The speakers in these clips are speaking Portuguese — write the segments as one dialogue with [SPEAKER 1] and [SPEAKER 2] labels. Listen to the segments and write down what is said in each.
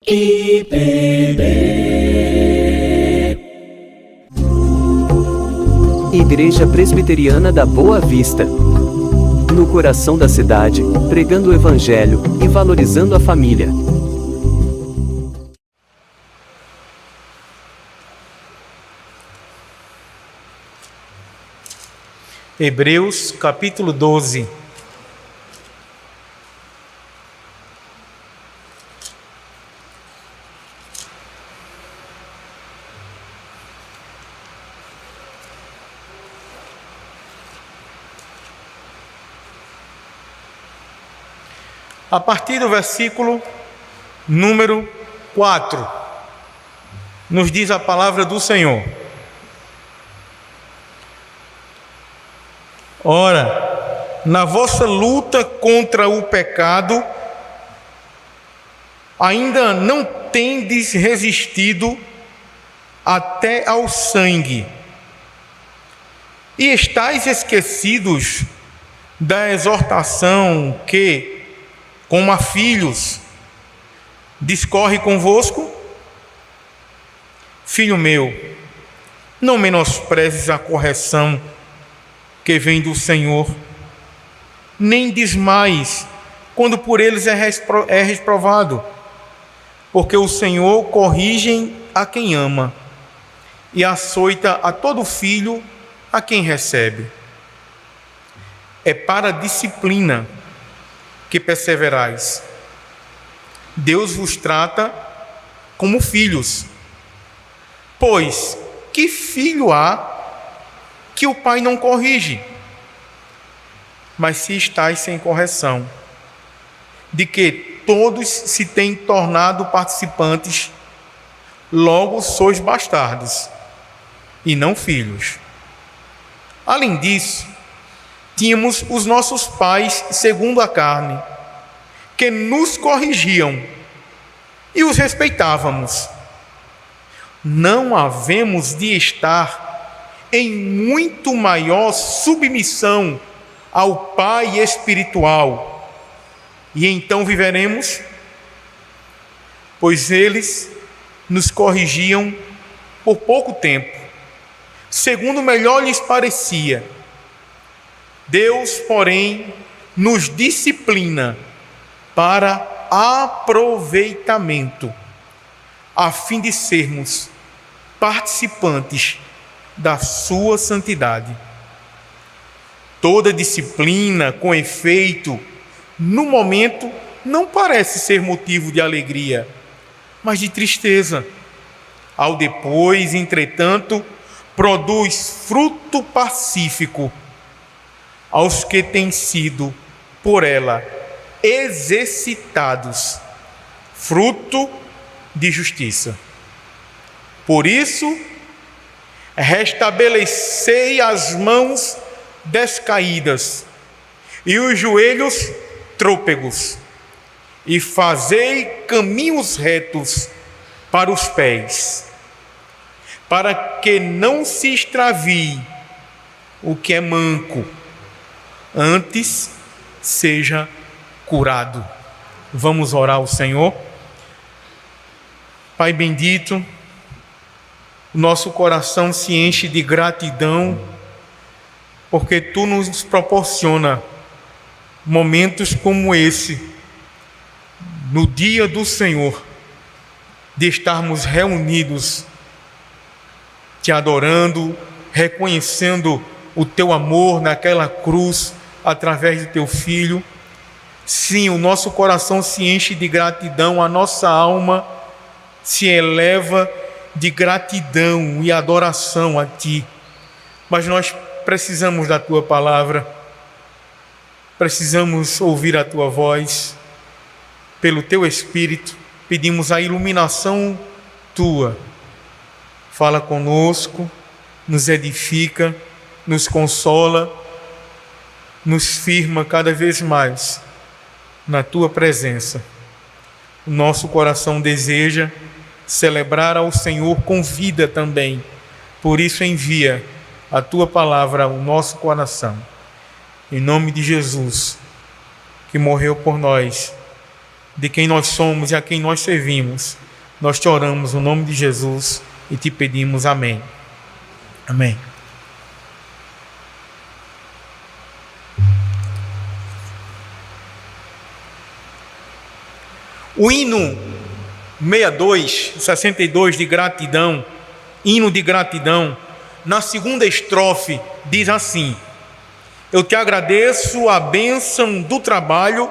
[SPEAKER 1] IPB.
[SPEAKER 2] Igreja Presbiteriana da Boa Vista. No coração da cidade, pregando o Evangelho e valorizando a família.
[SPEAKER 3] Hebreus capítulo 12. A partir do versículo número 4, nos diz a palavra do Senhor: Ora, na vossa luta contra o pecado, ainda não tendes resistido até ao sangue, e estáis esquecidos da exortação que, como a filhos, discorre convosco? Filho meu, não menosprezes a correção que vem do Senhor, nem desmaies quando por eles é reprovado, porque o Senhor corrige a quem ama e açoita a todo filho a quem recebe. É para a disciplina que perseverais. Deus vos trata como filhos. Pois que filho há que o pai não corrige? Mas se estáis sem correção, de que todos se têm tornado participantes, logo sois bastardos, e não filhos. Além disso, tínhamos os nossos pais segundo a carne, que nos corrigiam, e os respeitávamos. Não havemos de estar em muito maior submissão ao Pai espiritual, e então viveremos? Pois eles nos corrigiam por pouco tempo, segundo melhor lhes parecia. Deus, porém, nos disciplina para aproveitamento, a fim de sermos participantes da sua santidade. Toda disciplina, com efeito, no momento, não parece ser motivo de alegria, mas de tristeza. Ao depois, entretanto, produz fruto pacífico aos que têm sido por ela exercitados, fruto de justiça. Por isso, restabelecei as mãos descaídas e os joelhos trôpegos, e fazei caminhos retos para os pés, para que não se extravie o que é manco, antes seja curado. Vamos orar ao Senhor. Pai bendito, nosso coração se enche de gratidão, porque Tu nos proporciona momentos como esse, no dia do Senhor, de estarmos reunidos, Te adorando, reconhecendo o Teu amor naquela cruz, através do Teu Filho. Sim, o nosso coração se enche de gratidão, a nossa alma se eleva de gratidão e adoração a Ti. Mas nós precisamos da Tua palavra, precisamos ouvir a Tua voz. Pelo Teu Espírito, pedimos a iluminação Tua. Fala conosco, nos edifica, nos consola, nos firma cada vez mais na Tua presença. O nosso coração deseja celebrar ao Senhor com vida também. Por isso envia a Tua palavra ao nosso coração. Em nome de Jesus, que morreu por nós de quem nós somos e a quem nós servimos, nós te oramos no nome de Jesus e te pedimos amém. Amém. O hino 62 de gratidão, hino de gratidão, na segunda estrofe diz assim: eu te agradeço a bênção do trabalho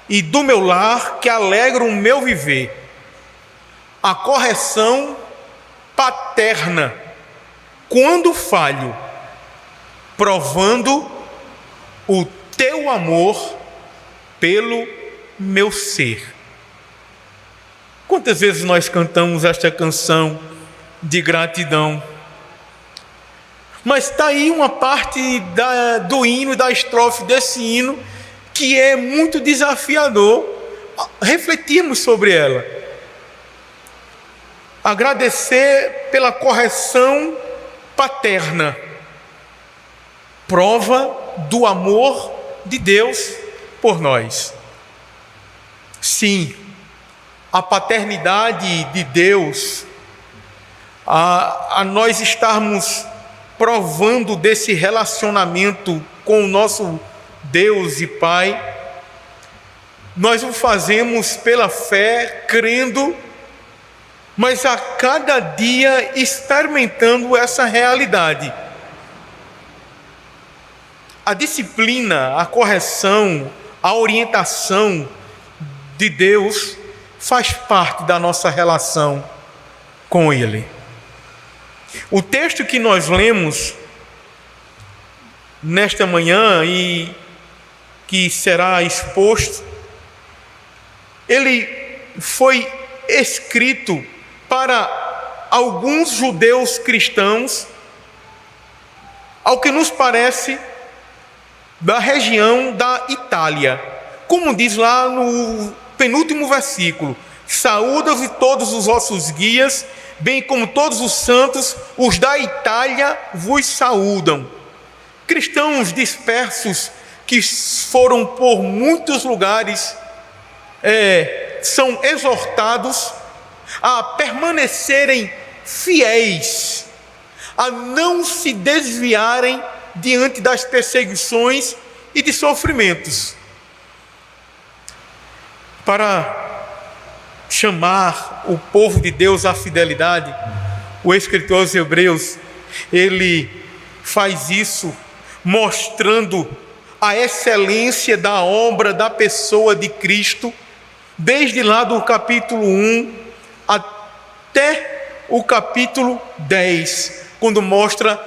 [SPEAKER 3] e do meu lar que alegra o meu viver, a correção paterna quando falho, provando o teu amor pelo meu ser. Quantas vezes nós cantamos esta canção de gratidão? Mas está aí uma parte do hino, da estrofe desse hino, que é muito desafiador refletirmos sobre ela. Agradecer pela correção paterna, prova do amor de Deus por nós. Sim, a paternidade de Deus, a nós estarmos provando desse relacionamento com o nosso Deus e Pai, nós o fazemos pela fé, crendo, mas a cada dia experimentando essa realidade. A disciplina, a correção, a orientação de Deus faz parte da nossa relação com Ele. O texto que nós lemos nesta manhã e que será exposto, ele foi escrito para alguns judeus cristãos, ao que nos parece, da região da Itália. Como diz lá no penúltimo versículo: saúda-vos todos os vossos guias, bem como todos os santos, os da Itália vos saúdam. Cristãos dispersos que foram por muitos lugares são exortados a permanecerem fiéis, a não se desviarem diante das perseguições e de sofrimentos. Para chamar o povo de Deus à fidelidade, o escritor aos Hebreus, ele faz isso mostrando a excelência da obra da pessoa de Cristo, desde lá do capítulo 1 até o capítulo 10, quando mostra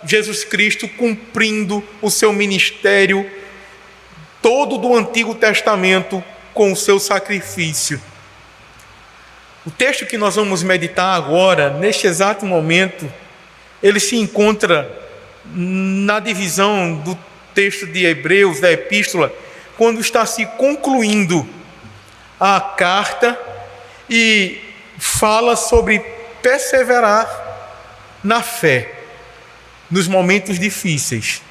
[SPEAKER 3] Jesus Cristo cumprindo o seu ministério todo do Antigo Testamento com o seu sacrifício. O texto que nós vamos meditar agora, neste exato momento, ele se encontra na divisão do texto de Hebreus, da epístola, quando está se concluindo a carta e fala sobre perseverar na fé nos momentos difíceis.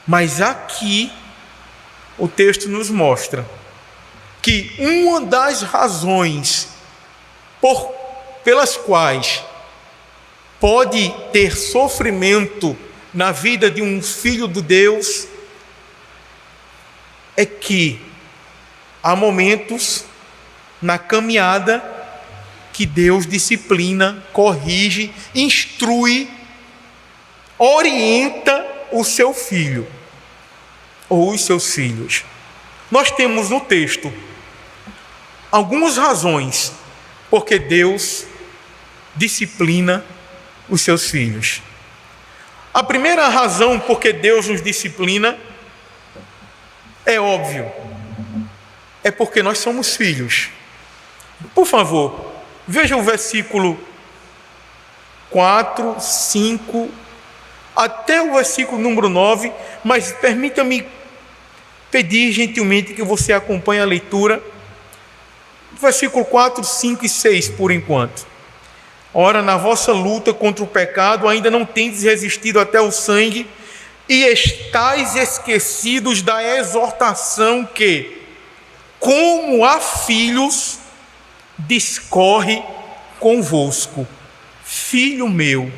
[SPEAKER 3] Mas aqui o texto nos mostra que uma das razões pelas quais pode ter sofrimento na vida de um filho de Deus é que há momentos na caminhada que Deus disciplina, corrige, instrui, orienta o seu filho ou os seus filhos. Nós temos no texto algumas razões porque Deus disciplina os seus filhos. A primeira razão porque Deus nos disciplina é óbvio, é porque nós somos filhos. Por favor, veja o versículo 4, 5, até o versículo número 9, mas permita-me pedir gentilmente que você acompanhe a leitura. Versículo 4, 5 e 6 por enquanto. Ora, na vossa luta contra o pecado ainda não tendes resistido até o sangue, e estáis esquecidos da exortação que, como a filhos, discorre convosco. Filho meu,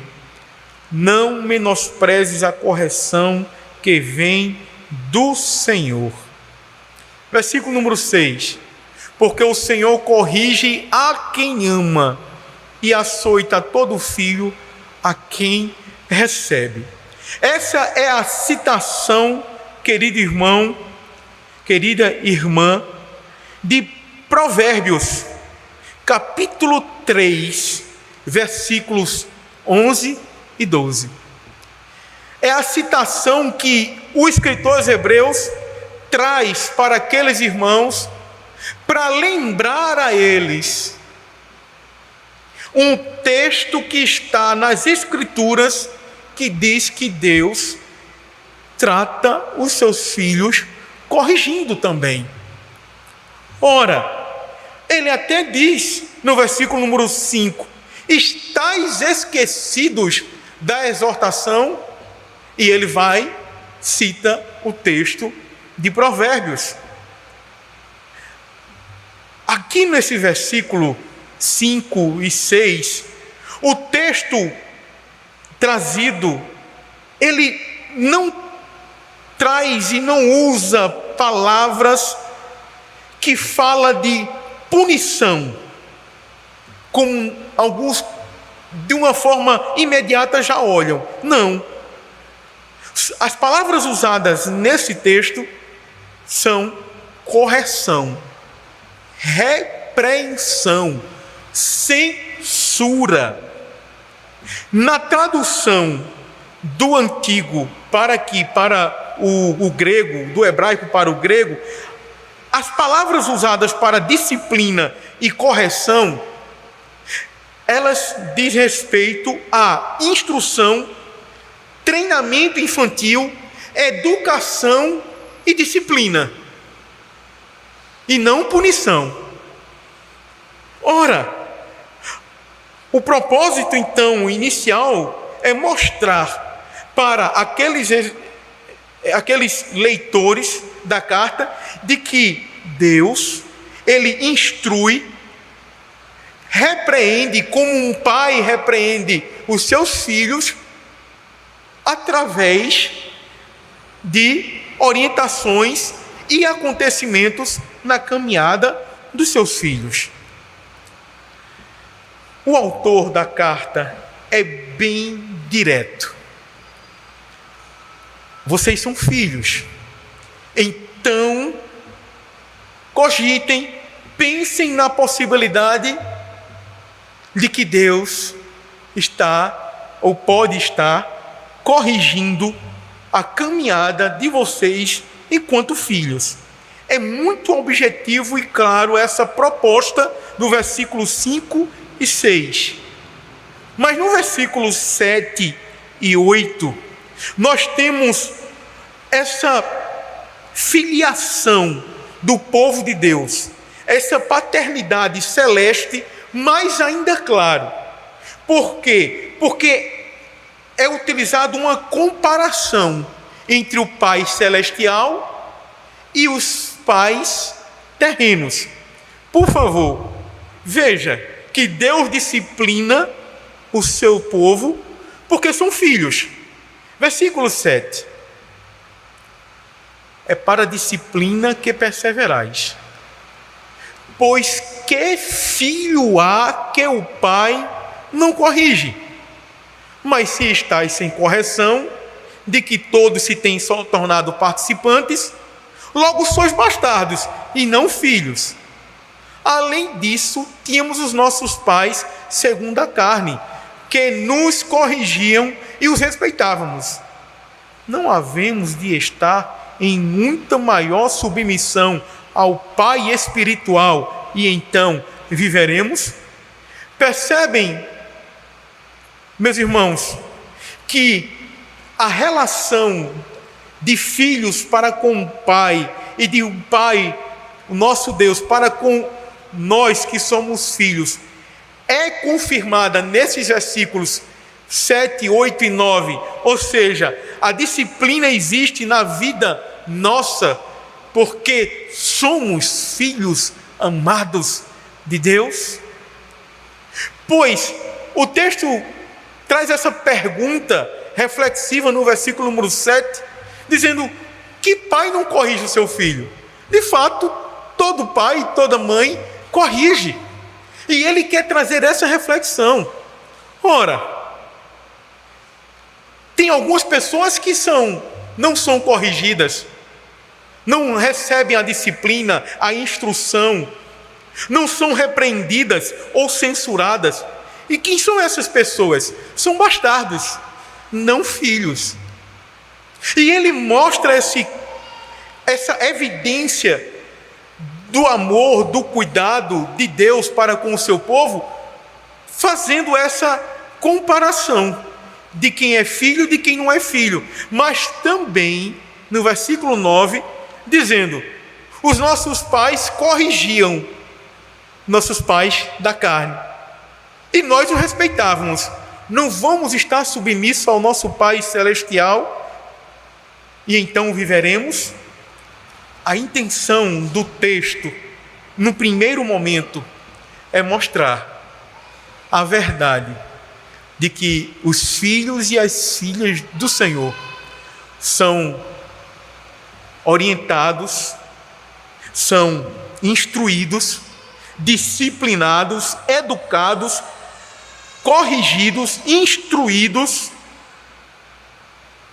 [SPEAKER 3] não menosprezes a correção que vem do Senhor. Versículo número 6. Porque o Senhor corrige a quem ama e açoita todo filho a quem recebe. Essa é a citação, querido irmão, querida irmã, de Provérbios, capítulo 3, versículos 11 e 12. É a citação que o escritor aos Hebreus traz para aqueles irmãos, para lembrar a eles um texto que está nas Escrituras, que diz que Deus trata os seus filhos corrigindo também. Ora, ele até diz no versículo número 5: estais esquecidos da exortação, e ele cita o texto de Provérbios. Aqui nesse versículo 5 e 6, o texto trazido, ele não traz e não usa palavras que fala de punição, como alguns de uma forma imediata já olham. Não. As palavras usadas nesse texto são correção, repreensão, censura. Na tradução do antigo para o grego, do hebraico para o grego, as palavras usadas para disciplina e correção, elas diz respeito à instrução, treinamento infantil, educação e disciplina, e não punição. Ora, o propósito então inicial é mostrar para aqueles leitores da carta de que Deus, ele instrui, repreende, como um pai repreende os seus filhos, através de orientações e acontecimentos na caminhada dos seus filhos. O autor da carta é bem direto. Vocês são filhos, então cogitem, pensem na possibilidade de que Deus está ou pode estar corrigindo a caminhada de vocês enquanto filhos. É muito objetivo e claro essa proposta do versículo 5 e 6. Mas no versículo 7 e 8, nós temos essa filiação do povo de Deus, essa paternidade celeste, mais ainda claro. Por quê? Porque é utilizada uma comparação entre o Pai celestial e os pais terrenos. Por favor, veja que Deus disciplina o seu povo porque são filhos. Versículo 7. É para a disciplina que perseverais. Pois que filho há que o pai não corrige? Mas se estáis sem correção, de que todos se têm só tornado participantes, logo sois bastardos e não filhos. Além disso, tínhamos os nossos pais segundo a carne, que nos corrigiam e os respeitávamos. Não havemos de estar em muita maior submissão ao Pai espiritual e então viveremos? Percebem, meus irmãos, que a relação de filhos para com o Pai e de um Pai, o nosso Deus, para com nós que somos filhos, é confirmada nesses versículos 7, 8 e 9, ou seja, a disciplina existe na vida nossa porque somos filhos amados de Deus? Pois o texto traz essa pergunta reflexiva no versículo número 7, dizendo: que pai não corrige o seu filho? De fato, todo pai, toda mãe corrige. E ele quer trazer essa reflexão. Ora, tem algumas pessoas que não são corrigidas, não recebem a disciplina, a instrução, não são repreendidas ou censuradas. E quem são essas pessoas? São bastardos, não filhos. E ele mostra essa evidência do amor, do cuidado de Deus para com o seu povo, fazendo essa comparação de quem é filho e de quem não é filho. Mas também, no versículo 9, dizendo: os nossos pais corrigiam nossos pais da carne, e nós os respeitávamos. Não vamos estar submissos ao nosso Pai Celestial e então viveremos? A intenção do texto, no primeiro momento, é mostrar a verdade de que os filhos e as filhas do Senhor são orientados, são instruídos, disciplinados, educados, corrigidos, instruídos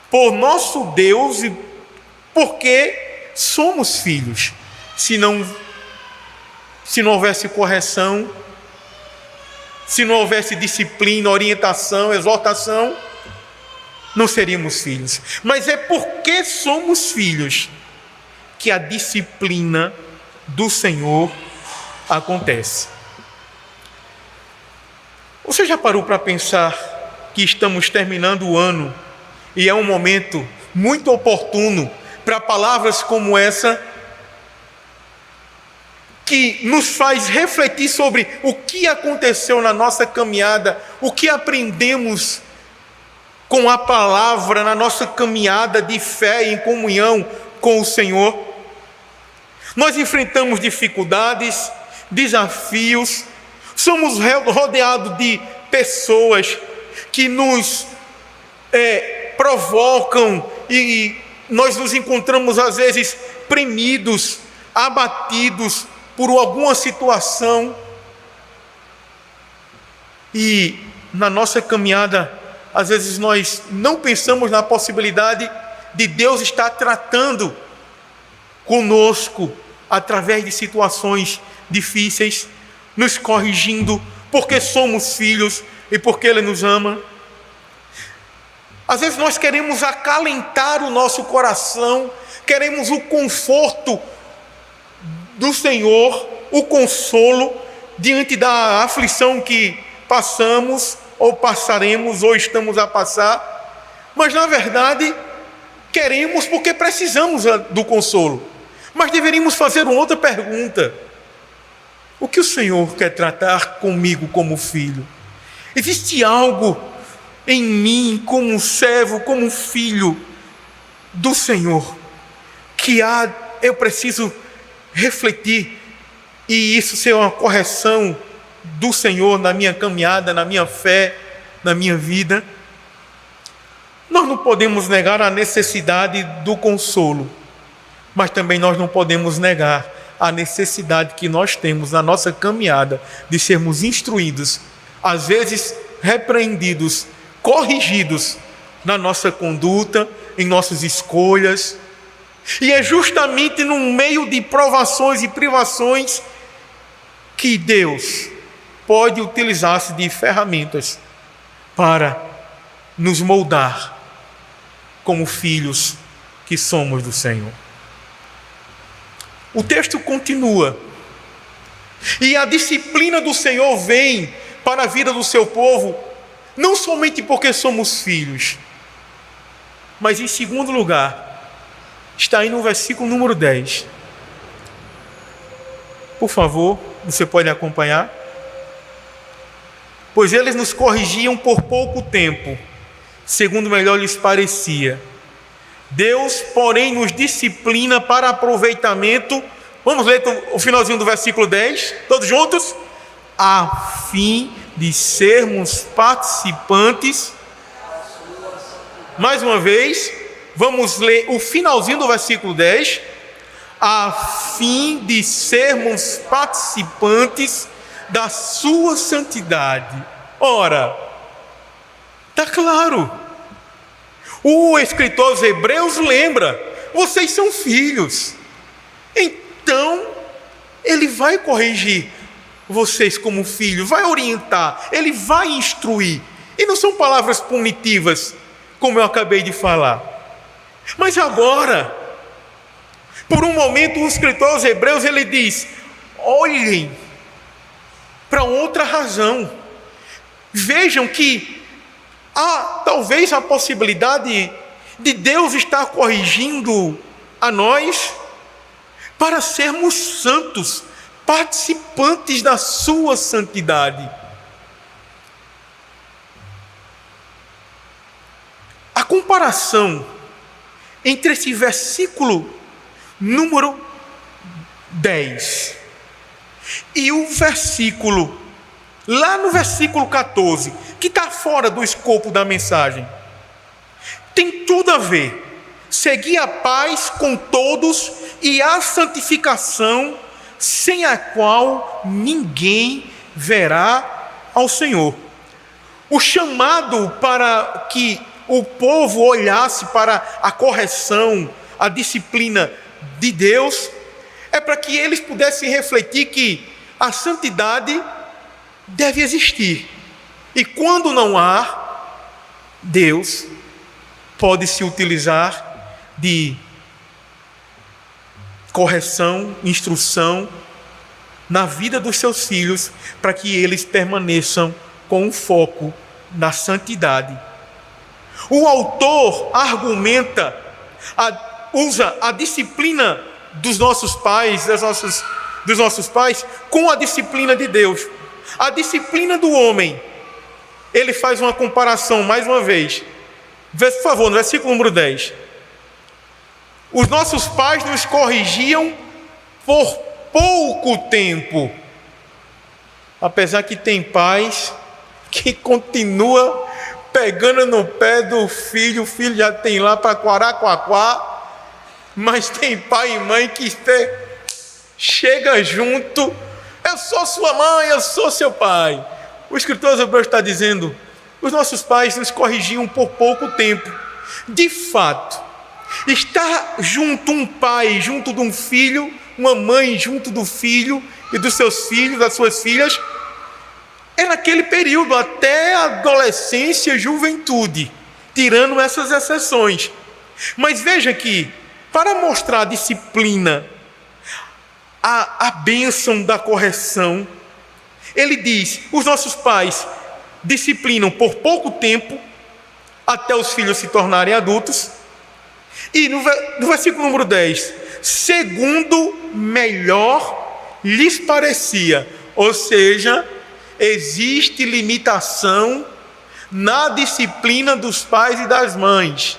[SPEAKER 3] por nosso Deus, e porque somos filhos. Se não houvesse correção, se não houvesse disciplina, orientação, exortação, não seríamos filhos. Mas é porque somos filhos que a disciplina do Senhor acontece. Você já parou para pensar que estamos terminando o ano e é um momento muito oportuno para palavras como essa, que nos faz refletir sobre o que aconteceu na nossa caminhada, o que aprendemos com a palavra na nossa caminhada de fé e em comunhão com o Senhor? Nós enfrentamos dificuldades, desafios, somos rodeados de pessoas que nos provocam, e nós nos encontramos às vezes premidos, abatidos por alguma situação. E na nossa caminhada, às vezes nós não pensamos na possibilidade de Deus estar tratando conosco através de situações difíceis, nos corrigindo, porque somos filhos e porque Ele nos ama. Às vezes nós queremos acalentar o nosso coração, queremos o conforto do Senhor, o consolo diante da aflição que passamos, ou passaremos, ou estamos a passar. Mas na verdade queremos porque precisamos do consolo. Mas deveríamos fazer uma outra pergunta: o que o Senhor quer tratar comigo como filho? Existe algo em mim como servo, como filho do Senhor, que eu preciso refletir, e isso ser uma correção do Senhor na minha caminhada, na minha fé, na minha vida? Nós não podemos negar a necessidade do consolo, mas também nós não podemos negar a necessidade que nós temos na nossa caminhada de sermos instruídos, às vezes repreendidos, corrigidos na nossa conduta, em nossas escolhas. E é justamente no meio de provações e privações que Deus pode utilizar-se de ferramentas para nos moldar como filhos que somos do Senhor. O texto continua: e a disciplina do Senhor vem para a vida do seu povo, não somente porque somos filhos, mas em segundo lugar, está aí no versículo número 10. Por favor, você pode acompanhar? Pois eles nos corrigiam por pouco tempo, segundo melhor lhes parecia, Deus, porém, nos disciplina para aproveitamento. Vamos ler o finalzinho do versículo 10, todos juntos? A fim de sermos participantes. Mais uma vez, vamos ler o finalzinho do versículo 10. A fim de sermos participantes da sua santidade. Ora, está claro. O escritor aos Hebreus lembra: vocês são filhos. Então, ele vai corrigir vocês como filhos, vai orientar, ele vai instruir. E não são palavras punitivas, como eu acabei de falar. Mas agora, por um momento, o escritor aos Hebreus, ele diz: olhem para outra razão. Vejam que há talvez a possibilidade de Deus estar corrigindo a nós para sermos santos, participantes da sua santidade. A comparação entre esse versículo número 10 e o versículo, lá no versículo 14, que está fora do escopo da mensagem, tem tudo a ver. Seguir a paz com todos e a santificação, sem a qual ninguém verá ao Senhor. O chamado para que o povo olhasse para a correção, a disciplina de Deus, é para que eles pudessem refletir que a santidade deve existir. E quando não há, Deus pode se utilizar de correção, instrução na vida dos seus filhos, para que eles permaneçam com o foco na santidade. O autor argumenta, usa a disciplina dos nossos pais, dos nossos pais, com a disciplina de Deus. A disciplina do homem, ele faz uma comparação mais uma vez. Por favor, no versículo número 10. Os nossos pais nos corrigiam por pouco tempo. Apesar que tem pais que continua pegando no pé do filho, o filho já tem lá para Quaraquaquá, mas tem pai e mãe que chega junto: eu sou sua mãe, eu sou seu pai. O escritor aos Hebreus está dizendo: os nossos pais nos corrigiam por pouco tempo. De fato, estar junto um pai, junto de um filho, uma mãe junto do filho e dos seus filhos, das suas filhas, é naquele período até a adolescência, juventude, tirando essas exceções. Mas veja que, para mostrar a disciplina, a bênção da correção, ele diz: os nossos pais disciplinam por pouco tempo, até os filhos se tornarem adultos. E no versículo número 10, segundo melhor lhes parecia. Ou seja, existe limitação na disciplina dos pais e das mães.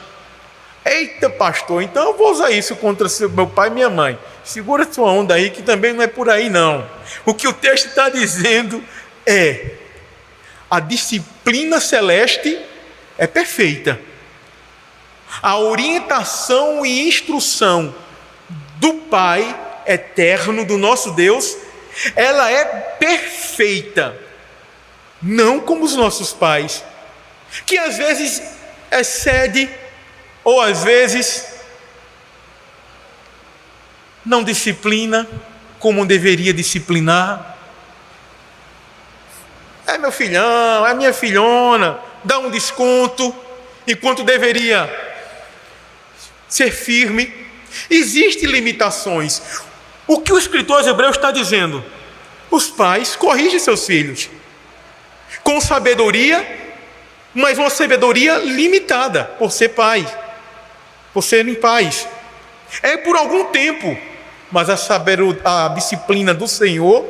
[SPEAKER 3] Eita, pastor, então eu vou usar isso contra meu pai e minha mãe. Segura sua onda aí, que também não é por aí não. O que o texto está dizendo é: a disciplina celeste é perfeita. A orientação e instrução do Pai eterno, do nosso Deus, ela é perfeita. Não como os nossos pais, que às vezes excede, ou às vezes não disciplina como deveria disciplinar. É meu filhão, é minha filhona, dá um desconto, enquanto deveria ser firme. Existem limitações. O que o escritor aos Hebreus está dizendo? Os pais corrigem seus filhos com sabedoria, mas uma sabedoria limitada, por ser pai, por serem pais. É por algum tempo, mas a disciplina do Senhor,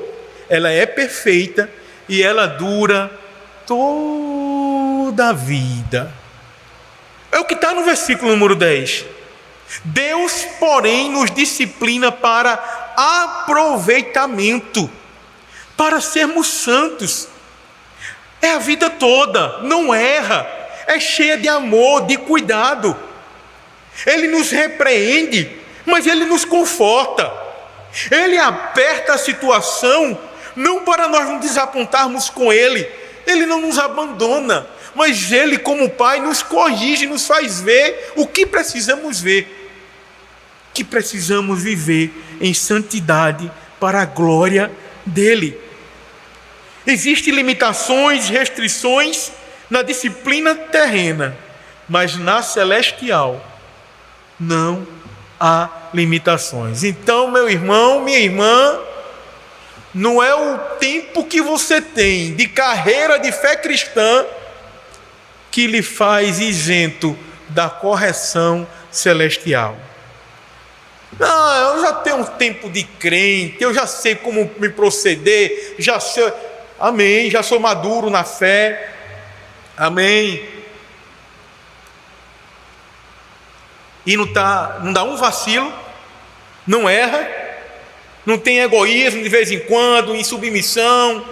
[SPEAKER 3] ela é perfeita e ela dura toda a vida. É o que está no versículo número 10. Deus, porém, nos disciplina para aproveitamento, para sermos santos. É a vida toda, não erra, é cheia de amor, de cuidado. Ele nos repreende, mas Ele nos conforta. Ele aperta a situação, não para nós nos desapontarmos com Ele. Ele não nos abandona, mas Ele, como Pai, nos corrige, nos faz ver o que precisamos ver. Que precisamos viver em santidade para a glória dEle. Existem limitações, restrições na disciplina terrena, mas na celestial não há limitações. Então, meu irmão, minha irmã, não é o tempo que você tem de carreira de fé cristã que lhe faz isento da correção celestial. Não, eu já tenho um tempo de crente, eu já sei como me proceder, já sei, amém, já sou maduro na fé, amém. E não dá um vacilo, não erra, não tem egoísmo de vez em quando, insubmissão,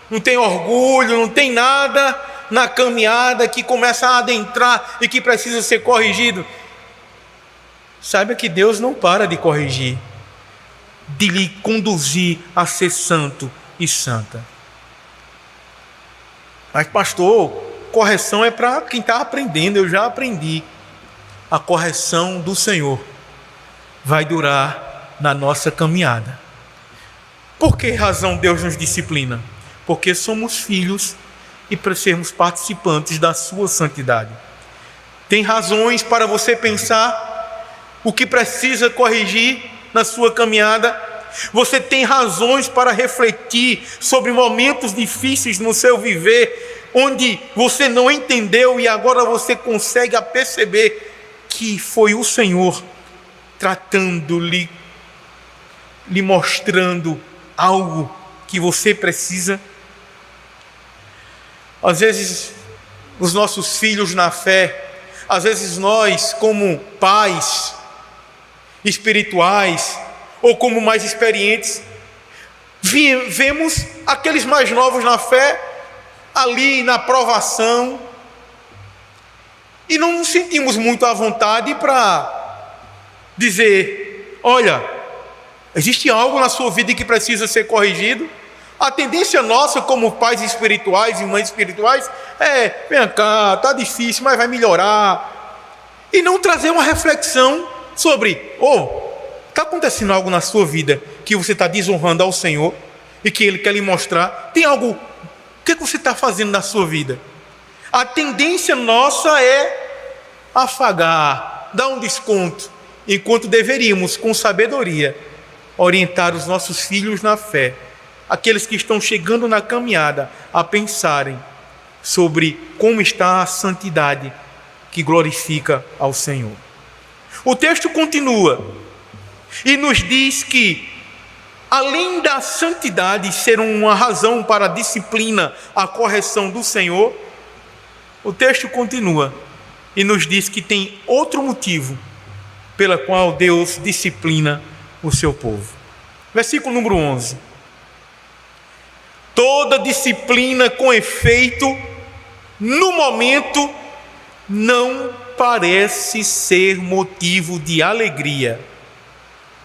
[SPEAKER 3] não tem orgulho, não tem nada na caminhada que começa a adentrar e que precisa ser corrigido. Saiba que Deus não para de corrigir, de lhe conduzir a ser santo e santa. Mas pastor, correção é para quem está aprendendo, eu já aprendi. A correção do Senhor vai durar na nossa caminhada. Por que razão Deus nos disciplina? Porque somos filhos e para sermos participantes da sua santidade. Tem razões para você pensar o que precisa corrigir na sua caminhada. Você tem razões para refletir sobre momentos difíceis no seu viver, onde você não entendeu e agora você consegue perceber que foi o Senhor tratando-lhe, lhe mostrando algo que você precisa. Às vezes, os nossos filhos na fé, às vezes nós, como pais espirituais, ou como mais experientes, vemos aqueles mais novos na fé, ali na provação, e não nos sentimos muito à vontade para dizer: olha, existe algo na sua vida que precisa ser corrigido. A tendência nossa como pais espirituais e mães espirituais é: vem cá, está difícil, mas vai melhorar. E não trazer uma reflexão sobre: está acontecendo algo na sua vida que você está desonrando ao Senhor e que Ele quer lhe mostrar? Tem algo, o que você está fazendo na sua vida? A tendência nossa é afagar, dar um desconto, enquanto deveríamos, com sabedoria, orientar os nossos filhos na fé, aqueles que estão chegando na caminhada, a pensarem sobre como está a santidade que glorifica ao Senhor. O texto continua e nos diz que, além da santidade ser uma razão para a disciplina, a correção do Senhor, o texto continua e nos diz que tem outro motivo pela qual Deus disciplina o seu povo. Versículo número 11. Toda disciplina com efeito, no momento, não parece ser motivo de alegria,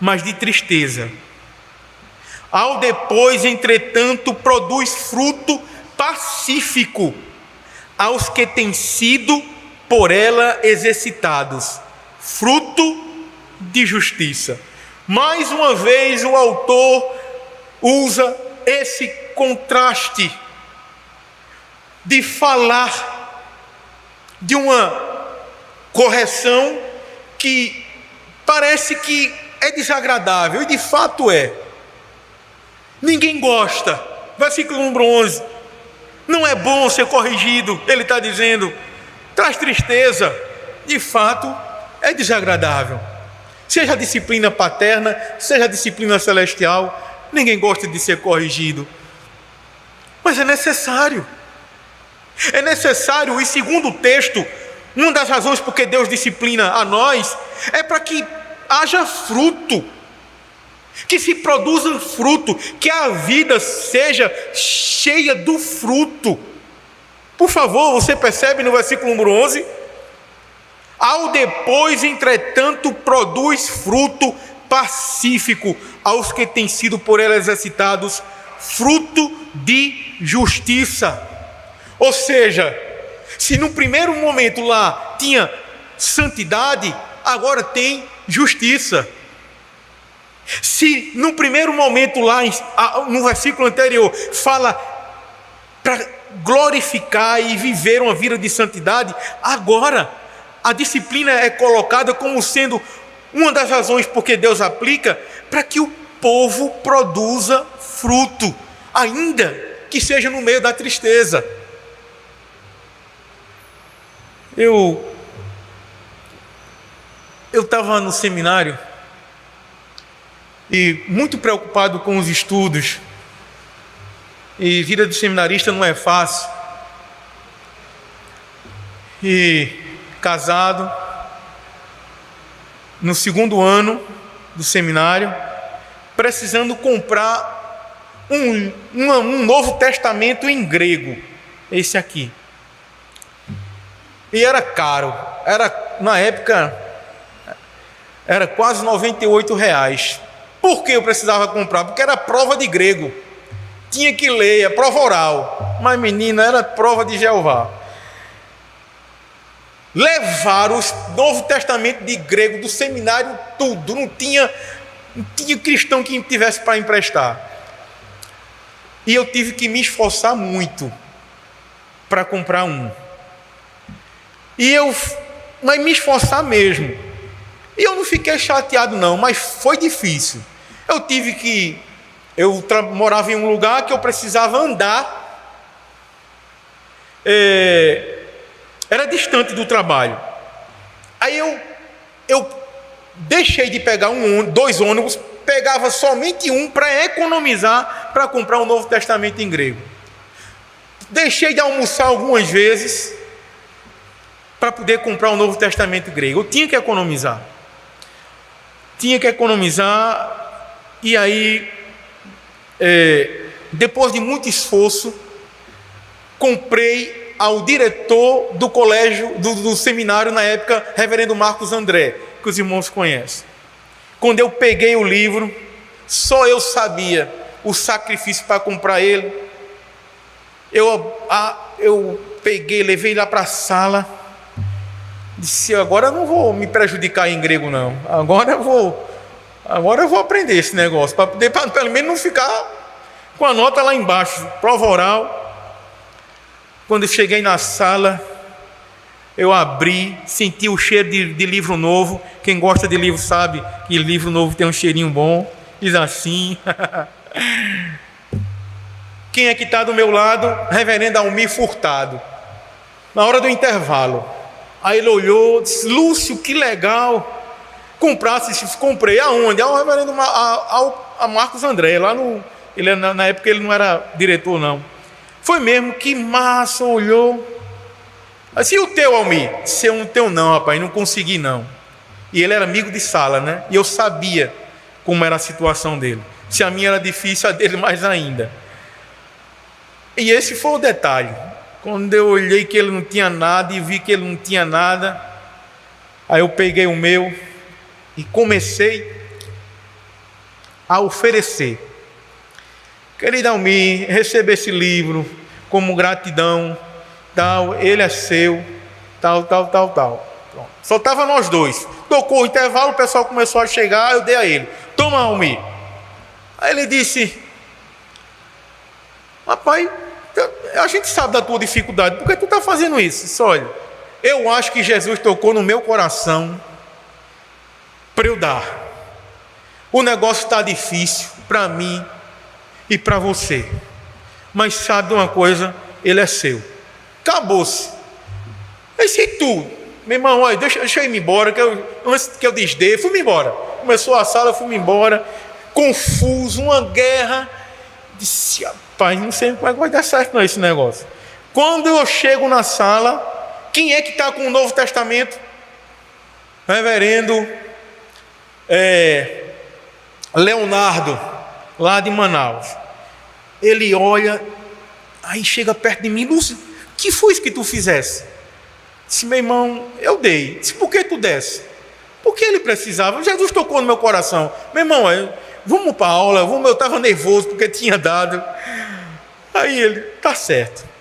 [SPEAKER 3] mas de tristeza. Ao depois, entretanto, produz fruto pacífico aos que têm sido por ela exercitados, fruto de justiça. Mais uma vez o autor usa esse contraste de falar de uma correção que parece que é desagradável, e de fato é. Ninguém gosta. Versículo número 11. Não é bom ser corrigido, ele está dizendo, traz tristeza, de fato é desagradável. Seja a disciplina paterna, seja a disciplina celestial, ninguém gosta de ser corrigido. Mas é necessário. É necessário, e segundo o texto, Uma das razões porque Deus disciplina a nós é para que haja fruto, que se produza fruto, que a vida seja cheia do fruto. Por favor, você percebe no versículo número 11? Ao depois, entretanto, produz fruto pacífico aos que têm sido por ela exercitados, fruto de justiça. Ou seja, se no primeiro momento lá tinha santidade, agora tem justiça. Se no primeiro momento lá, no versículo anterior, fala para glorificar e viver uma vida de santidade, agora a disciplina é colocada como sendo uma das razões porque Deus aplica para que o povo produza fruto, ainda que seja no meio da tristeza. Eu estava no seminário e muito preocupado com os estudos, e vida de seminarista não é fácil, e casado, no segundo ano do seminário, precisando comprar um Novo Testamento em grego, esse aqui, e era caro, na época era quase R$98. Por que eu precisava comprar? Porque era prova de grego, tinha que ler, a prova oral, mas menina, era prova de Jeová. Levaram o Novo Testamento de grego do seminário, tudo, não tinha cristão que tivesse para emprestar, e eu tive que me esforçar muito para comprar um, mas me esforçar mesmo, e eu não fiquei chateado não, mas foi difícil. Eu morava em um lugar que eu precisava andar, era distante do trabalho. Aí eu deixei de pegar dois ônibus, pegava somente um para economizar, para comprar um Novo Testamento em grego. Deixei de almoçar algumas vezes para poder comprar um Novo Testamento em grego. Eu tinha que economizar. E aí, depois de muito esforço, comprei ao diretor do colégio, do seminário na época, reverendo Marcos André, que os irmãos conhecem. Quando eu peguei o livro, só eu sabia o sacrifício para comprar ele. Eu peguei, levei lá para a sala, disse: agora eu não vou me prejudicar em grego não, agora eu vou aprender esse negócio, para poder pelo menos não ficar com a nota lá embaixo, prova oral. Quando eu cheguei na sala, eu abri, senti o cheiro de livro novo. Quem gosta de livro sabe que livro novo tem um cheirinho bom. Diz assim. Quem é que está do meu lado? Reverendo Almir Furtado. Na hora do intervalo. Aí ele olhou, disse: Lúcio, que legal. Comprei. Aonde? Ao reverendo a Marcos André. Lá no, na época ele não era diretor não. Foi mesmo, que massa, olhou. Assim, e o teu, Almir? Se o teu não, rapaz, não consegui não. E ele era amigo de sala, né? E eu sabia como era a situação dele. Se a minha era difícil, a dele mais ainda. E esse foi o detalhe. Quando eu olhei que ele não tinha nada e vi que ele não tinha nada, aí eu peguei o meu e comecei a oferecer. Querido Almir, receba esse livro como gratidão, tal, ele é seu, tal. Pronto. Só estava nós dois. Tocou o intervalo, o pessoal começou a chegar, eu dei a ele: toma, Almir. Aí ele disse: rapaz, a gente sabe da tua dificuldade, por que tu está fazendo isso? Disse: olha, eu acho que Jesus tocou no meu coração para eu dar. O negócio está difícil para mim e para você, mas sabe de uma coisa, ele é seu. Acabou-se. Aí se tu, meu irmão, olha, deixa eu ir embora, antes que eu desdê, fui-me embora. Começou a sala, fui-me embora, confuso, uma guerra. Disse: rapaz, não sei como é que vai dar certo não esse negócio. Quando eu chego na sala, Quem é que está com o Novo Testamento? Reverendo Leonardo, lá de Manaus. Ele olha, aí chega perto de mim: Lúcio, o que foi isso que tu fizesse? Disse: meu irmão, eu dei. Disse: por que tu desse? Porque ele precisava. Jesus tocou no meu coração. Meu irmão, vamos para a aula. Eu estava nervoso porque tinha dado. Aí ele: tá certo.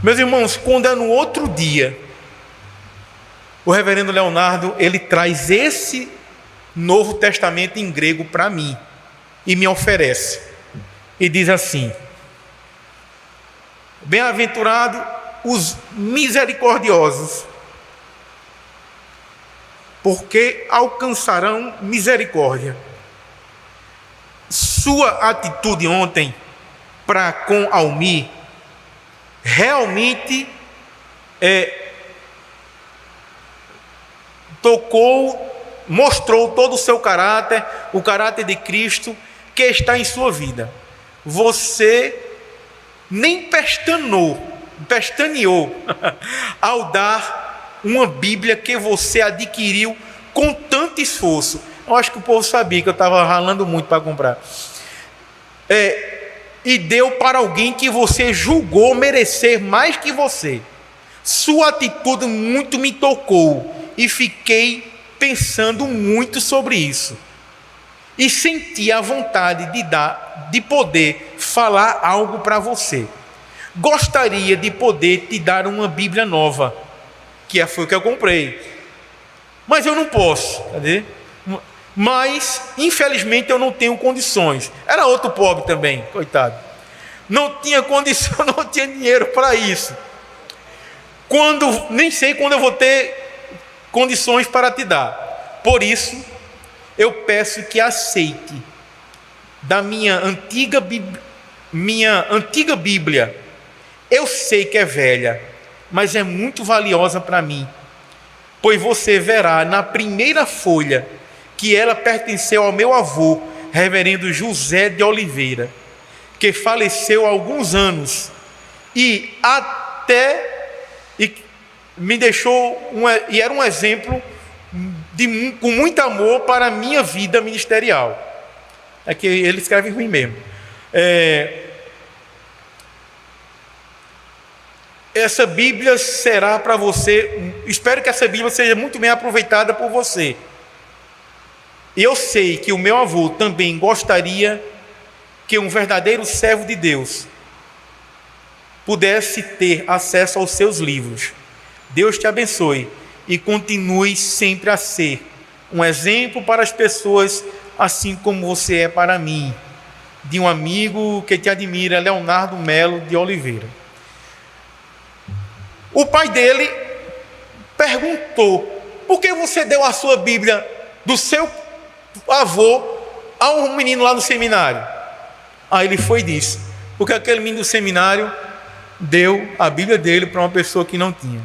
[SPEAKER 3] Meus irmãos, quando é no outro dia, o reverendo Leonardo, ele traz esse Novo Testamento em grego para mim e me oferece. E diz assim: bem-aventurado os misericordiosos, porque alcançarão misericórdia. Sua atitude ontem para com Almir realmente mostrou todo o seu caráter, o caráter de Cristo que está em sua vida. Você nem pestaneou ao dar uma Bíblia que você adquiriu com tanto esforço. Eu acho que o povo sabia que eu estava ralando muito para comprar. E deu para alguém que você julgou merecer mais que você. Sua atitude muito me tocou e fiquei pensando muito sobre isso. E senti a vontade de poder falar algo para você. Gostaria de poder te dar uma Bíblia nova, que foi o que eu comprei. Mas eu não posso, cadê? Mas, infelizmente, eu não tenho condições. Era outro pobre também, coitado. Não tinha condição, não tinha dinheiro para isso. Nem sei quando eu vou ter condições para te dar. Por isso, eu peço que aceite da minha antiga Bíblia. Eu sei que é velha, mas é muito valiosa para mim, pois você verá na primeira folha que ela pertenceu ao meu avô, reverendo José de Oliveira, que faleceu há alguns anos e me deixou e era um exemplo com muito amor para a minha vida ministerial. É que ele escreve ruim mesmo. Essa Bíblia será para você. Espero que essa Bíblia seja muito bem aproveitada por você. E eu sei que o meu avô também gostaria que um verdadeiro servo de Deus pudesse ter acesso aos seus livros. Deus te abençoe e continue sempre a ser um exemplo para as pessoas, assim como você é para mim, de um amigo que te admira, Leonardo Melo de Oliveira. O pai dele perguntou: por que você deu a sua Bíblia do seu avô a um menino lá no seminário? Aí ele foi e disse: porque aquele menino do seminário deu a Bíblia dele para uma pessoa que não tinha.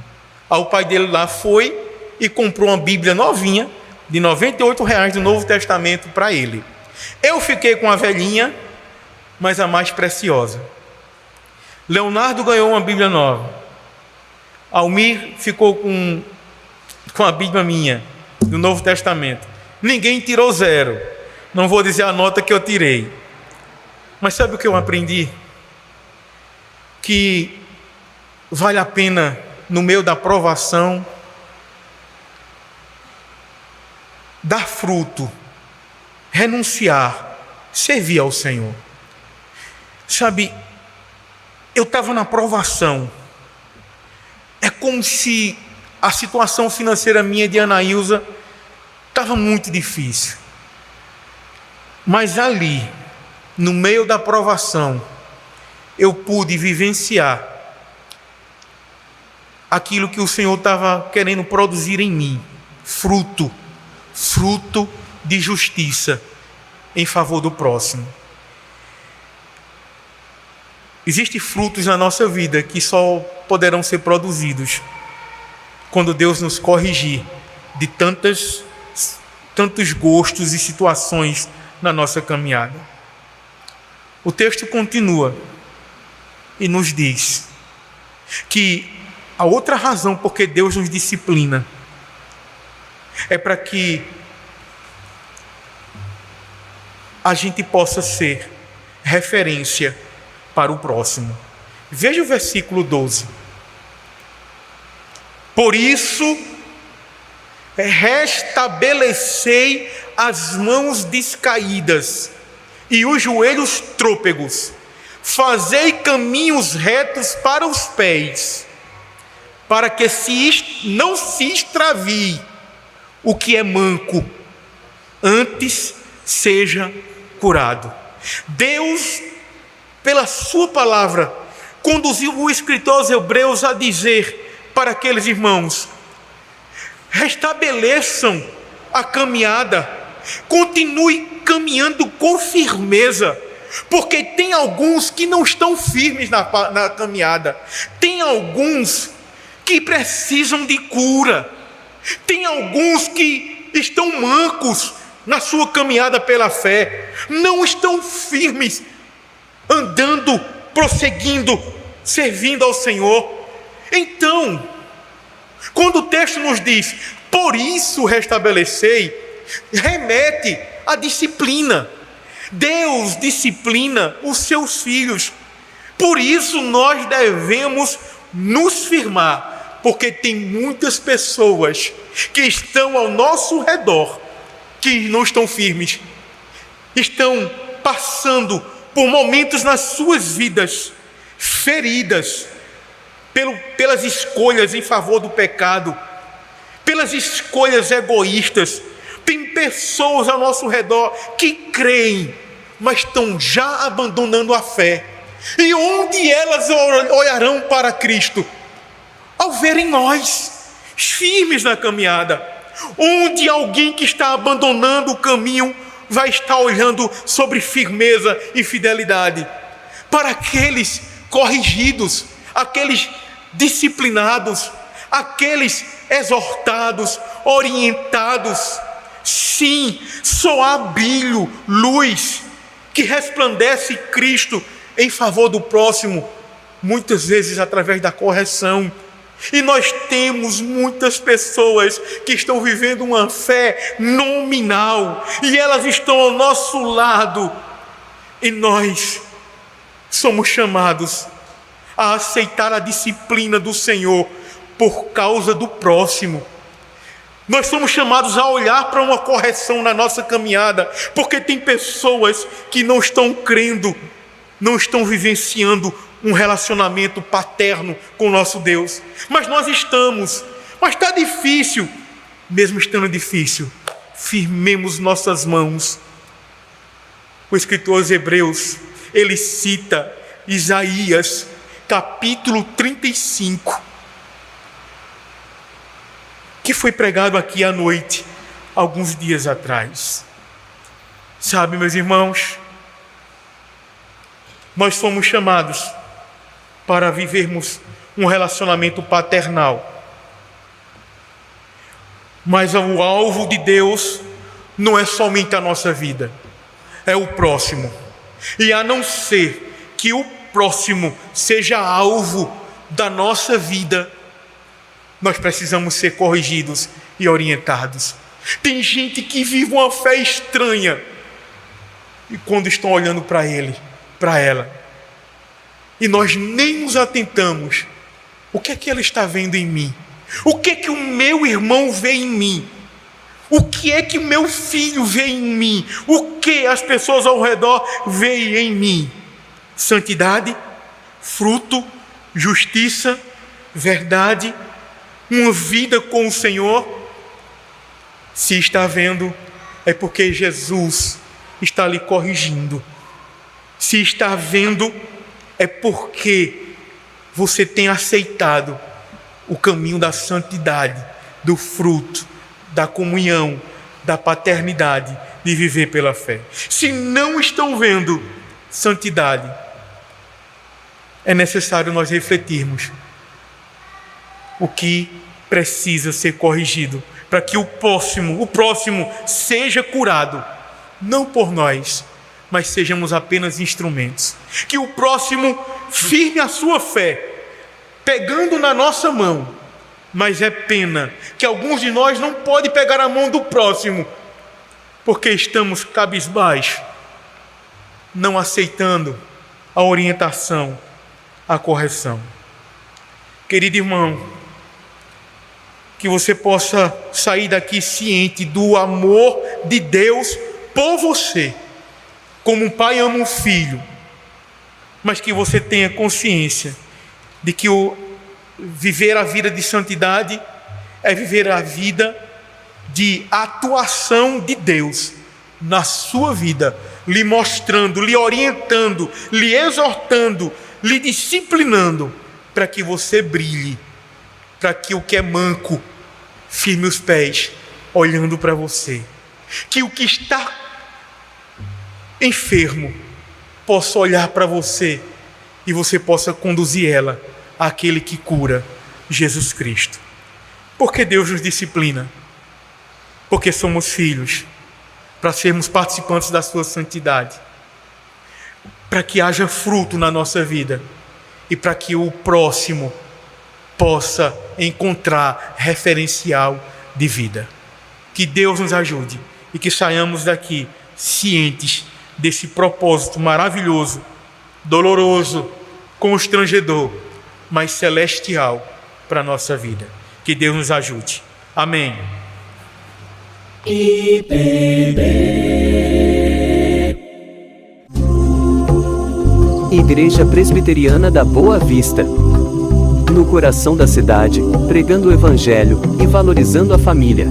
[SPEAKER 3] Aí o pai dele lá foi e comprou uma Bíblia novinha de R$98 do Novo Testamento para ele. Eu fiquei com a velhinha, mas a mais preciosa. Leonardo ganhou uma Bíblia nova. Almir ficou com a Bíblia minha, do Novo Testamento. Ninguém tirou 0. Não vou dizer a nota que eu tirei. Mas sabe o que eu aprendi? Que vale a pena, no meio da provação, dar fruto, renunciar, servir ao Senhor. Sabe, eu estava na provação. É como se a situação financeira minha de Anaílza estava muito difícil. Mas ali, no meio da provação, eu pude vivenciar aquilo que o Senhor estava querendo produzir em mim. Fruto de justiça em favor do próximo. Existem frutos na nossa vida que só poderão ser produzidos quando Deus nos corrigir de tantos gostos e situações na nossa caminhada. O texto continua e nos diz que A outra razão porque Deus nos disciplina é para que a gente possa ser referência para o próximo. Veja o versículo 12. Por isso, restabelecei as mãos descaídas e os joelhos trôpegos, fazei caminhos retos para os pés, para que não se extravie o que é manco, antes seja curado. Deus, pela sua palavra, conduziu o escritor aos Hebreus a dizer para aqueles irmãos: restabeleçam a caminhada, continue caminhando com firmeza, porque tem alguns que não estão firmes na caminhada, tem alguns que precisam de cura, tem alguns que estão mancos na sua caminhada pela fé, não estão firmes, andando, prosseguindo, servindo ao Senhor. Então, quando o texto nos diz, por isso restabelecei, remete à disciplina. Deus disciplina os seus filhos. Por isso nós devemos nos firmar, porque tem muitas pessoas que estão ao nosso redor que não estão firmes, estão passando por momentos nas suas vidas feridas pelas escolhas em favor do pecado, pelas escolhas egoístas. Tem pessoas ao nosso redor que creem, mas estão já abandonando a fé. E onde elas olharão para Cristo? Ao verem nós firmes na caminhada. Onde alguém que está abandonando o caminho vai estar olhando sobre firmeza e fidelidade? Para aqueles corrigidos, aqueles disciplinados, aqueles exortados, orientados. Sim, só há brilho, luz, que resplandece Cristo em favor do próximo, muitas vezes através da correção. E nós temos muitas pessoas que estão vivendo uma fé nominal, e elas estão ao nosso lado, e nós somos chamados a aceitar a disciplina do Senhor por causa do próximo. Nós somos chamados a olhar para uma correção na nossa caminhada, porque tem pessoas que não estão crendo, não estão vivenciando um relacionamento paterno com o nosso Deus. Mas nós estamos. Mas está difícil. Mesmo estando difícil, firmemos nossas mãos. O escritor aos Hebreus, ele cita Isaías, capítulo 35, que foi pregado aqui à noite, alguns dias atrás. Sabe, meus irmãos, nós fomos chamados para vivermos um relacionamento paternal. Mas o alvo de Deus não é somente a nossa vida, é o próximo. E a não ser que o próximo seja alvo da nossa vida, nós precisamos ser corrigidos e orientados. Tem gente que vive uma fé estranha, e quando estão olhando para ele, para ela, e nós nem nos atentamos, o que é que ela está vendo em mim? O que é que o meu irmão vê em mim? O que é que o meu filho vê em mim? O que as pessoas ao redor veem em mim? Santidade, fruto, justiça, verdade, uma vida com o Senhor. Se está vendo, é porque Jesus está lhe corrigindo. Se está vendo, é porque você tem aceitado o caminho da santidade, do fruto, da comunhão, da paternidade, de viver pela fé. Se não estão vendo santidade, é necessário nós refletirmos o que precisa ser corrigido para que o próximo seja curado, não por nós, mas sejamos apenas instrumentos. Que o próximo firme a sua fé pegando na nossa mão, mas é pena que alguns de nós não podem pegar a mão do próximo, porque estamos cabisbaixos, não aceitando a orientação, a correção. Querido irmão, que você possa sair daqui ciente do amor de Deus por você, como um pai ama um filho, mas que você tenha consciência de que viver a vida de santidade é viver a vida de atuação de Deus na sua vida, lhe mostrando, lhe orientando, lhe exortando, lhe disciplinando, para que você brilhe, para que o que é manco firme os pés, olhando para você, que o que está enfermo possa olhar para você e você possa conduzir ela àquele que cura, Jesus Cristo. Porque Deus nos disciplina, porque somos filhos, para sermos participantes da sua santidade, para que haja fruto na nossa vida e para que o próximo possa encontrar referencial de vida. Que Deus nos ajude e que saiamos daqui cientes desse propósito maravilhoso, doloroso, constrangedor, mas celestial para a nossa vida. Que Deus nos ajude. Amém.
[SPEAKER 2] Igreja Presbiteriana da Boa Vista. No coração da cidade, pregando o Evangelho e valorizando a família.